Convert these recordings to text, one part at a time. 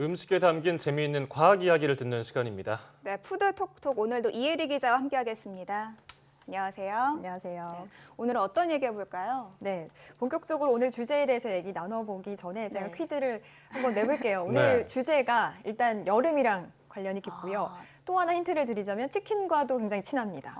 음식에 담긴 재미있는 과학 이야기를 듣는 시간입니다. 네, 푸드톡톡 오늘도 이혜리 기자와 함께하겠습니다. 안녕하세요. 안녕하세요. 네, 오늘은 어떤 얘기 해볼까요? 네, 본격적으로 오늘 주제에 대해서 얘기 나눠보기 전에 제가 네. 퀴즈를 한번 내볼게요. 오늘 네. 주제가 일단 여름이랑 관련이 깊고요. 아. 또 하나 힌트를 드리자면 치킨과도 굉장히 친합니다.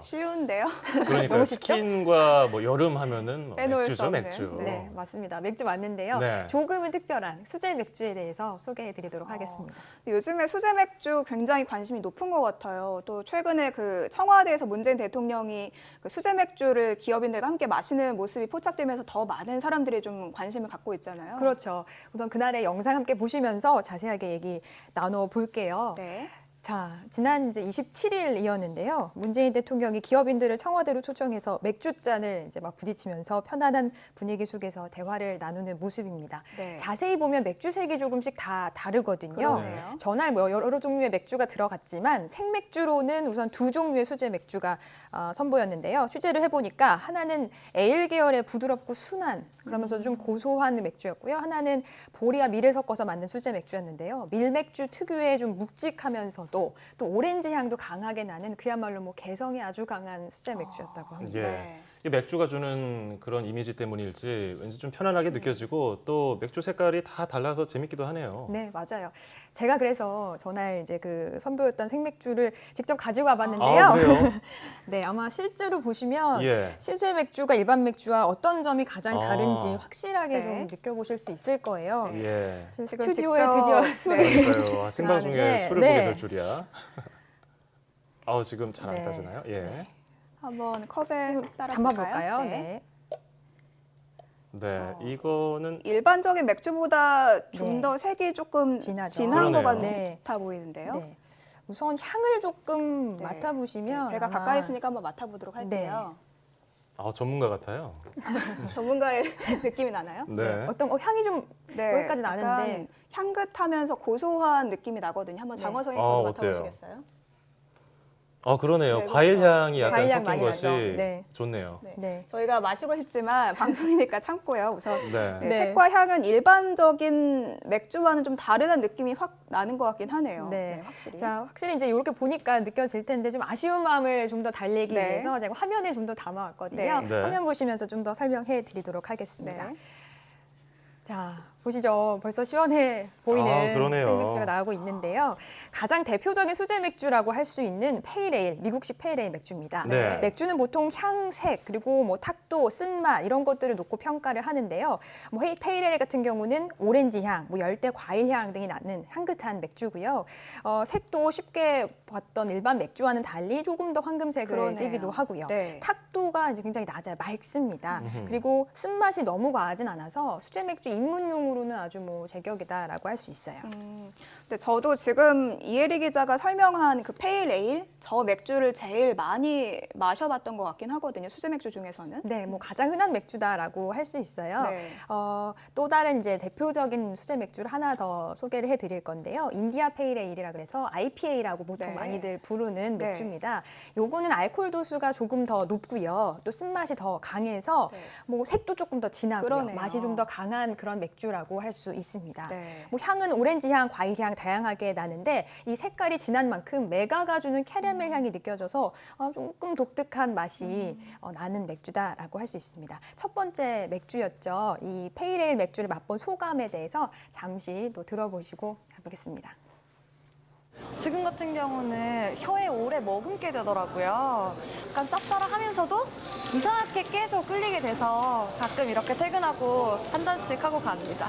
쉬운데요? 그러니까 너무 쉽죠? 치킨과 뭐 여름 하면은 뭐 빼놓을 수 맥주죠, 없는. 맥주. 네, 맞습니다. 맥주 맞는데요. 네. 조금은 특별한 수제 맥주에 대해서 소개해드리도록 하겠습니다. 요즘에 수제 맥주 굉장히 관심이 높은 것 같아요. 또 최근에 그 청와대에서 문재인 대통령이 그 수제 맥주를 기업인들과 함께 마시는 모습이 포착되면서 더 많은 사람들이 좀 관심을 갖고 있잖아요. 그렇죠. 우선 그날의 영상 함께 보시면서 자세하게 얘기 나눠볼게요. 네. 자, 지난 이제 27일이었는데요. 문재인 대통령이 기업인들을 청와대로 초청해서 맥주잔을 이제 막 부딪히면서 편안한 분위기 속에서 대화를 나누는 모습입니다. 네. 자세히 보면 맥주색이 조금씩 다 다르거든요. 그러네요. 전날 뭐 여러 종류의 맥주가 들어갔지만 생맥주로는 우선 두 종류의 수제 맥주가 선보였는데요. 취재를 해보니까 하나는 에일 계열의 부드럽고 순한 그러면서 좀 고소한 맥주였고요. 하나는 보리와 밀을 섞어서 만든 수제 맥주였는데요. 밀맥주 특유의 좀 묵직하면서도 또 오렌지 향도 강하게 나는 그야말로 뭐 개성이 아주 강한 수제 맥주였다고 합니다. 예. 네. 이 맥주가 주는 그런 이미지 때문일지 왠지 좀 편안하게 느껴지고 또 맥주 색깔이 다 달라서 재밌기도 하네요. 네, 맞아요. 제가 그래서 전날 이제 그 선보였던 생맥주를 직접 가지고 와봤는데요. 아, 그래요? 네, 아마 실제로 보시면 예. 수제 맥주가 일반 맥주와 어떤 점이 가장 다른지 아. 확실하게 네. 좀 느껴보실 수 있을 거예요. 예. 지금 지금 스튜디오에 직접, 드디어 네. 술이 그러니까요. 생방 중에 나는데, 술을 네. 보게 될 줄이야. 아우 지금 잘 안 네. 따지나요? 예. 한번 컵에 따라 담아볼까요? 네. 네. 이거는 일반적인 맥주보다 좀 네. 더 색이 조금 진하죠. 진한 것 그러네요. 네. 같아 보이는데요. 네. 우선 향을 조금 네. 맡아보시면 제가 아마 가까이 있으니까 한번 맡아보도록 할게요. 전문가 같아요. 전문가의 느낌이 나나요? 네. 어떤 향이 좀 네, 거기까지 나는데 약간 향긋하면서 고소한 느낌이 나거든요. 한번 네. 장어성이 어때요? 맡아보시겠어요? 그러네요. 네, 과일 그렇죠. 향이 약간 과일 향 섞인 많이 것이 나죠. 네. 좋네요. 네. 네. 저희가 마시고 싶지만 방송이니까 참고요. 우선 네. 네, 네. 색과 향은 일반적인 맥주와는 좀 다르다는 느낌이 확 나는 것 같긴 하네요. 네. 확실히. 자, 확실히 이제 이렇게 보니까 느껴질 텐데 좀 아쉬운 마음을 좀 더 달래기 네. 위해서 제가 화면에 좀 더 담아왔거든요. 네. 네. 화면 보시면서 좀 더 설명해 드리도록 하겠습니다. 네. 자, 보시죠. 벌써 시원해 보이는 그러네요. 생맥주가 나오고 있는데요. 가장 대표적인 수제 맥주라고 할 수 있는 페일에일, 미국식 페일에일 맥주입니다. 네. 맥주는 보통 향, 색, 그리고 뭐 탁도, 쓴맛 이런 것들을 놓고 평가를 하는데요. 뭐 페일에일 같은 경우는 오렌지 향, 뭐 열대 과일 향 등이 나는 향긋한 맥주고요. 색도 쉽게 봤던 일반 맥주와는 달리 조금 더 황금색을 그러네요. 띠기도 하고요. 네. 탁도가 이제 굉장히 낮아요. 맑습니다. 음흠. 그리고 쓴맛이 너무 과하진 않아서 수제 맥주 입문용으로는 아주 뭐 제격이다라고 할 수 있어요. 근데 저도 지금 이혜리 기자가 설명한 그 페일 에일 저 맥주를 제일 많이 마셔봤던 것 같긴 하거든요. 수제 맥주 중에서는. 네, 뭐 가장 흔한 맥주다라고 할 수 있어요. 네. 또 다른 이제 대표적인 수제 맥주를 하나 더 소개를 해드릴 건데요. 인디아 페일 에일이라 그래서 IPA라고 보통 네. 많이들 부르는 네. 맥주입니다. 요거는 알코올 도수가 조금 더 높고요. 또 쓴맛이 더 강해서 네. 뭐 색도 조금 더 진하고요. 그러네요. 맛이 좀 더 강한 그런 맥주라고 할 수 있습니다. 네. 뭐 향은 오렌지 향, 과일 향 다양하게 나는데 이 색깔이 진한 만큼 메가가 주는 캐러멜 향이 느껴져서 조금 독특한 맛이 나는 맥주다라고 할 수 있습니다. 첫 번째 맥주였죠. 이 페일에일 맥주를 맛본 소감에 대해서 잠시 또 들어보시고 가보겠습니다. 지금 같은 경우는 혀에 오래 머금게 되더라고요. 약간 쌉싸라하면서도 이상하게 계속 끌리게 돼서 가끔 이렇게 퇴근하고 한 잔씩 하고 갑니다.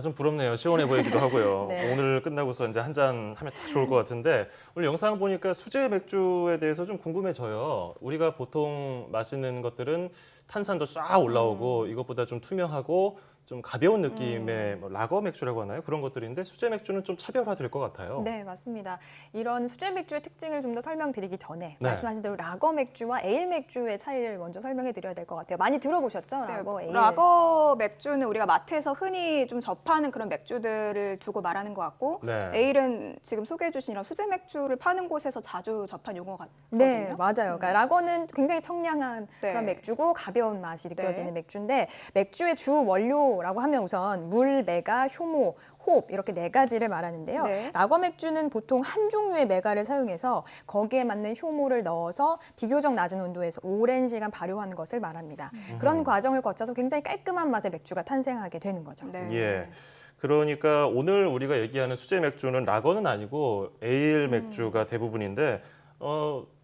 좀 부럽네요. 시원해 보이기도 하고요. 네. 오늘 끝나고서 이제 한 잔 하면 딱 좋을 것 같은데 오늘 영상 보니까 수제 맥주에 대해서 좀 궁금해져요. 우리가 보통 마시는 것들은 탄산도 쫙 올라오고 이것보다 좀 투명하고 좀 가벼운 느낌의 뭐 라거 맥주라고 하나요? 그런 것들인데 수제 맥주는 좀 차별화될 것 같아요. 네, 맞습니다. 이런 수제 맥주의 특징을 좀 더 설명드리기 전에 네. 말씀하신 대로 라거 맥주와 에일 맥주의 차이를 먼저 설명해 드려야 될 것 같아요. 많이 들어보셨죠? 네, 라거, 에일. 라거 맥주는 우리가 마트에서 흔히 좀 접하는 그런 맥주들을 두고 말하는 것 같고 네. 에일은 지금 소개해 주신 이런 수제 맥주를 파는 곳에서 자주 접한 용어 같거든요. 네, 맞아요. 그러니까 라거는 굉장히 청량한 네. 그런 맥주고 가벼운 맛이 느껴지는 네. 맥주인데 맥주의 주 원료 맥주라고 하면 우선 물, 메가, 효모, 홉 이렇게 네 가지를 말하는데요. 네. 라거 맥주는 보통 한 종류의 메가를 사용해서 거기에 맞는 효모를 넣어서 비교적 낮은 온도에서 오랜 시간 발효한 것을 말합니다. 그런 과정을 거쳐서 굉장히 깔끔한 맛의 맥주가 탄생하게 되는 거죠. 네. 예. 그러니까 오늘 우리가 얘기하는 수제 맥주는 라거는 아니고 에일 맥주가 대부분인데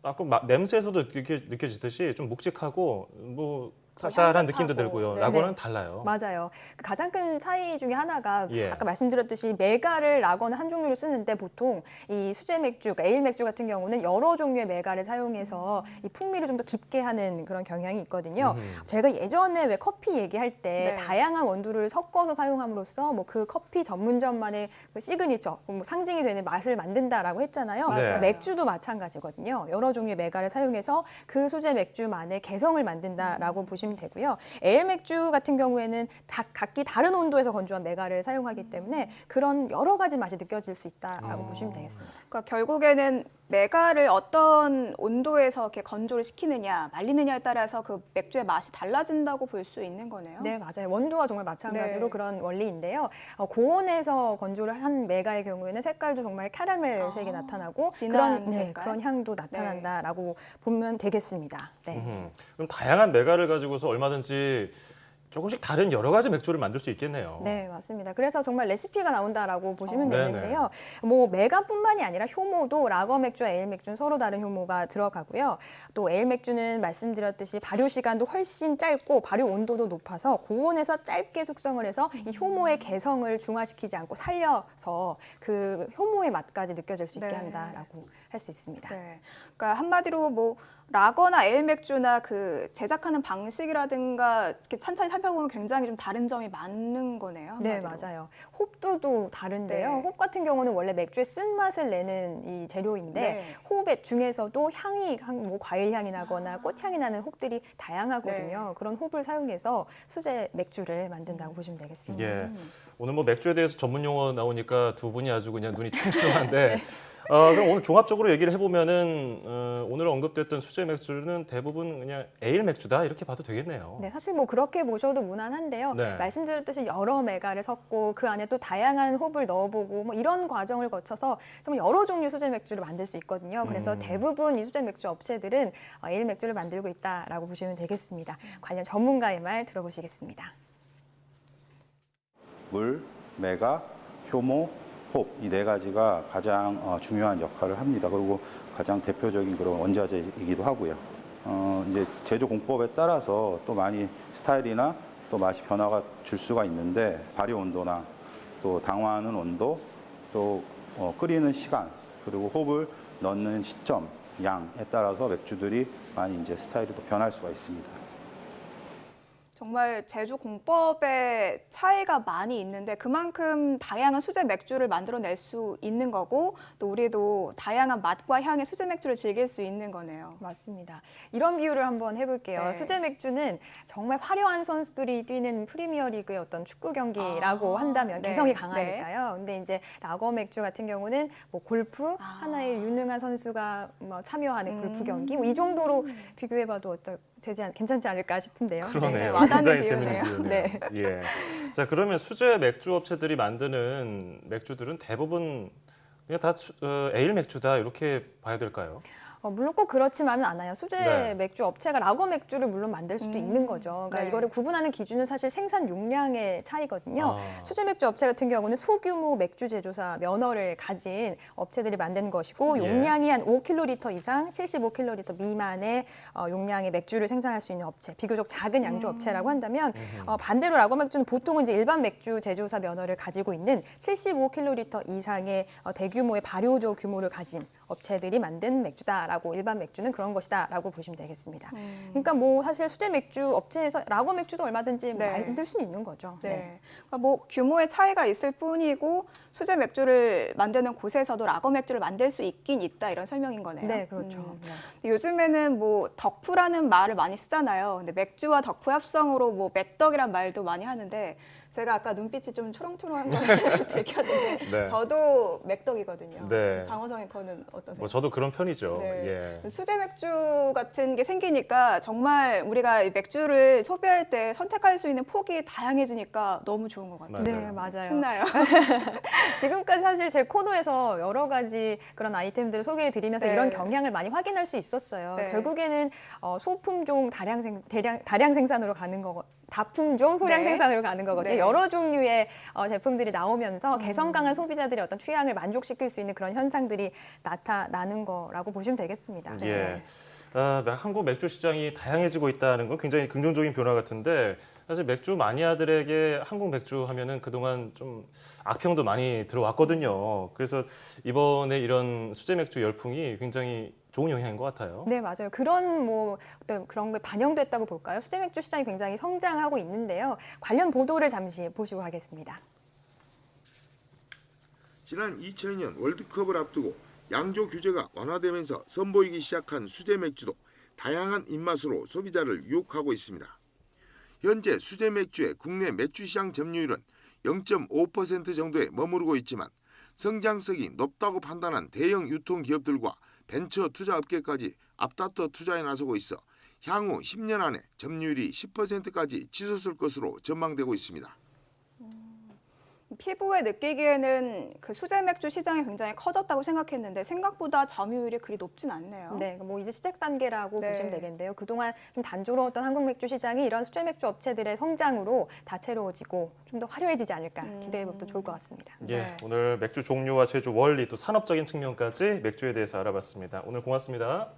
아까 냄새에서도 느껴지듯이 좀 묵직하고 뭐 쌉쌀한 느낌도 향긋하고. 들고요. 네. 라거는 달라요. 맞아요. 그 가장 큰 차이 중에 하나가 예. 아까 말씀드렸듯이 메가를 라거는 한 종류를 쓰는데 보통 이 수제 맥주, 그러니까 에일 맥주 같은 경우는 여러 종류의 메가를 사용해서 이 풍미를 좀 더 깊게 하는 그런 경향이 있거든요. 제가 예전에 왜 커피 얘기할 때 네. 다양한 원두를 섞어서 사용함으로써 뭐 그 커피 전문점만의 그 시그니처, 뭐 상징이 되는 맛을 만든다라고 했잖아요. 네. 그러니까 맥주도 마찬가지거든요. 여러 종류의 메가를 사용해서 그 수제 맥주만의 개성을 만든다라고 보시면 되고요. 에일 맥주 같은 경우에는 각기 다른 온도에서 건조한 메가를 사용하기 때문에 그런 여러 가지 맛이 느껴질 수 있다라고 보시면 되겠습니다. 그러니까 결국에는 메가를 어떤 온도에서 이렇게 건조를 시키느냐, 말리느냐에 따라서 그 맥주의 맛이 달라진다고 볼 수 있는 거네요. 네, 맞아요. 원두와 정말 마찬가지로 네. 그런 원리인데요. 고온에서 건조를 한 메가의 경우에는 색깔도 정말 캐러멜색이 나타나고 진한 색깔? 그런 향도 나타난다라고 보면 되겠습니다. 네. 그럼 다양한 메가를 가지고서 얼마든지 조금씩 다른 여러 가지 맥주를 만들 수 있겠네요. 네, 맞습니다. 그래서 정말 레시피가 나온다라고 보시면 네네. 되는데요. 뭐 메가뿐만이 아니라 효모도 라거 맥주와 에일 맥주는 서로 다른 효모가 들어가고요. 또 에일 맥주는 말씀드렸듯이 발효 시간도 훨씬 짧고 발효 온도도 높아서 고온에서 짧게 숙성을 해서 이 효모의 개성을 중화시키지 않고 살려서 그 효모의 맛까지 느껴질 수 있게 네. 한다라고 할 수 있습니다. 네. 그러니까 한마디로 뭐 라거나 에일 맥주나 그 제작하는 방식이라든가 이렇게 찬찬히 살펴보면 굉장히 좀 다른 점이 많은 거네요. 네, 한마디로. 맞아요. 홉도도 다른데요. 네. 홉 같은 경우는 원래 맥주의 쓴맛을 내는 이 재료인데 네. 홉의 중에서도 향이 뭐 과일 향이 나거나 꽃 향이 나는 홉들이 다양하거든요. 네. 그런 홉을 사용해서 수제 맥주를 만든다고 보시면 되겠습니다. 예. 오늘 뭐 맥주에 대해서 전문 용어 나오니까 두 분이 아주 그냥 눈이 충실한데 그럼 오늘 종합적으로 얘기를 해보면은 오늘 언급됐던 수제 맥주는 대부분 그냥 에일 맥주다 이렇게 봐도 되겠네요. 네, 사실 뭐 그렇게 보셔도 무난한데요. 네. 말씀드렸듯이 여러 메가를 섞고 그 안에 또 다양한 홉을 넣어보고 뭐 이런 과정을 거쳐서 정말 여러 종류 수제 맥주를 만들 수 있거든요. 그래서 대부분 이 수제 맥주 업체들은 에일 맥주를 만들고 있다라고 보시면 되겠습니다. 관련 전문가의 말 들어보시겠습니다. 물, 메가, 효모, 홉 이 네 가지가 가장 중요한 역할을 합니다. 그리고 가장 대표적인 그런 원자재이기도 하고요. 이제 제조 공법에 따라서 또 많이 스타일이나 또 맛이 변화가 줄 수가 있는데 발효 온도나 또 당화하는 온도, 또 끓이는 시간, 그리고 홉을 넣는 시점, 양에 따라서 맥주들이 많이 이제 스타일이 또 변할 수가 있습니다. 정말 제조 공법의 차이가 많이 있는데 그만큼 다양한 수제 맥주를 만들어낼 수 있는 거고 또 우리도 다양한 맛과 향의 수제 맥주를 즐길 수 있는 거네요. 맞습니다. 이런 비유를 한번 해볼게요. 네. 수제 맥주는 정말 화려한 선수들이 뛰는 프리미어리그의 어떤 축구 경기라고 한다면 네. 개성이 강하니까요. 근데 이제 라거 맥주 같은 경우는 뭐 골프 하나의 유능한 선수가 뭐 참여하는 골프 경기 뭐 이 정도로 비교해봐도 괜찮지 않을까 싶은데요. 그러네요. 와닿는 굉장히 재밌는 비유네요. 비유네요. 예. 자, 그러면 수제 맥주 업체들이 만드는 맥주들은 대부분 그냥 다 에일 맥주다 이렇게 봐야 될까요? 물론 꼭 그렇지만은 않아요. 수제 네. 맥주 업체가 라거 맥주를 물론 만들 수도 있는 거죠. 그러니까 네. 이거를 구분하는 기준은 사실 생산 용량의 차이거든요. 아. 수제 맥주 업체 같은 경우는 소규모 맥주 제조사 면허를 가진 업체들이 만든 것이고 예. 용량이 한 5kl 이상, 75kl 미만의 용량의 맥주를 생산할 수 있는 업체, 비교적 작은 양조 업체라고 한다면 반대로 라거 맥주는 보통은 이제 일반 맥주 제조사 면허를 가지고 있는 75kl 이상의 대규모의 발효조 규모를 가진 업체들이 만든 맥주다라고 일반 맥주는 그런 것이다라고 보시면 되겠습니다. 그러니까 뭐 사실 수제 맥주 업체에서 라거 맥주도 얼마든지 네. 만들 수는 있는 거죠. 네. 그러니까 뭐 규모의 차이가 있을 뿐이고 수제 맥주를 만드는 곳에서도 라거 맥주를 만들 수 있긴 있다 이런 설명인 거네요. 네, 그렇죠. 네. 근데 요즘에는 뭐 덕후라는 말을 많이 쓰잖아요. 근데 맥주와 덕후의 합성으로 뭐 맥덕이란 말도 많이 하는데 제가 아까 눈빛이 좀 초롱초롱한 거 들켰는데 네. 저도 맥덕이거든요. 네. 장호성 앵커는 어떠세요? 뭐 저도 그런 편이죠. 네. 예. 수제 맥주 같은 게 생기니까 정말 우리가 이 맥주를 소비할 때 선택할 수 있는 폭이 다양해지니까 너무 좋은 것 같아요. 맞아요. 네, 맞아요. 신나요. 지금까지 사실 제 코너에서 여러 가지 그런 아이템들을 소개해드리면서 네. 이런 경향을 많이 확인할 수 있었어요. 네. 결국에는 소품종 다량 생산으로 가는 거고 다품종 소량 네. 생산으로 가는 거거든요. 네. 여러 종류의 제품들이 나오면서 개성 강한 소비자들의 어떤 취향을 만족시킬 수 있는 그런 현상들이 나타나는 거라고 보시면 되겠습니다. 예. 네. 한국 맥주 시장이 다양해지고 있다는 건 굉장히 긍정적인 변화 같은데 사실 맥주 마니아들에게 한국 맥주 하면은 그동안 좀 악평도 많이 들어왔거든요. 그래서 이번에 이런 수제 맥주 열풍이 굉장히 좋은 영향인 것 같아요. 네, 맞아요. 그런 어떤 그런 게 반영됐다고 볼까요? 수제 맥주 시장이 굉장히 성장하고 있는데요. 관련 보도를 잠시 보시고 가겠습니다. 지난 2002년 월드컵을 앞두고 양조 규제가 완화되면서 선보이기 시작한 수제 맥주도 다양한 입맛으로 소비자를 유혹하고 있습니다. 현재 수제 맥주의 국내 맥주 시장 점유율은 0.5% 정도에 머무르고 있지만 성장성이 높다고 판단한 대형 유통기업들과 벤처 투자업계까지 앞다퉈 투자에 나서고 있어 향후 10년 안에 점유율이 10%까지 치솟을 것으로 전망되고 있습니다. 피부에 느끼기에는 그 수제 맥주 시장이 굉장히 커졌다고 생각했는데 생각보다 점유율이 그리 높진 않네요. 네, 뭐 이제 시작 단계라고 네. 보시면 되겠는데요. 그동안 좀 단조로웠던 한국 맥주 시장이 이런 수제 맥주 업체들의 성장으로 다채로워지고 좀 더 화려해지지 않을까 기대해봐도 좋을 것 같습니다. 예, 네. 오늘 맥주 종류와 제조 원리 또 산업적인 측면까지 맥주에 대해서 알아봤습니다. 오늘 고맙습니다.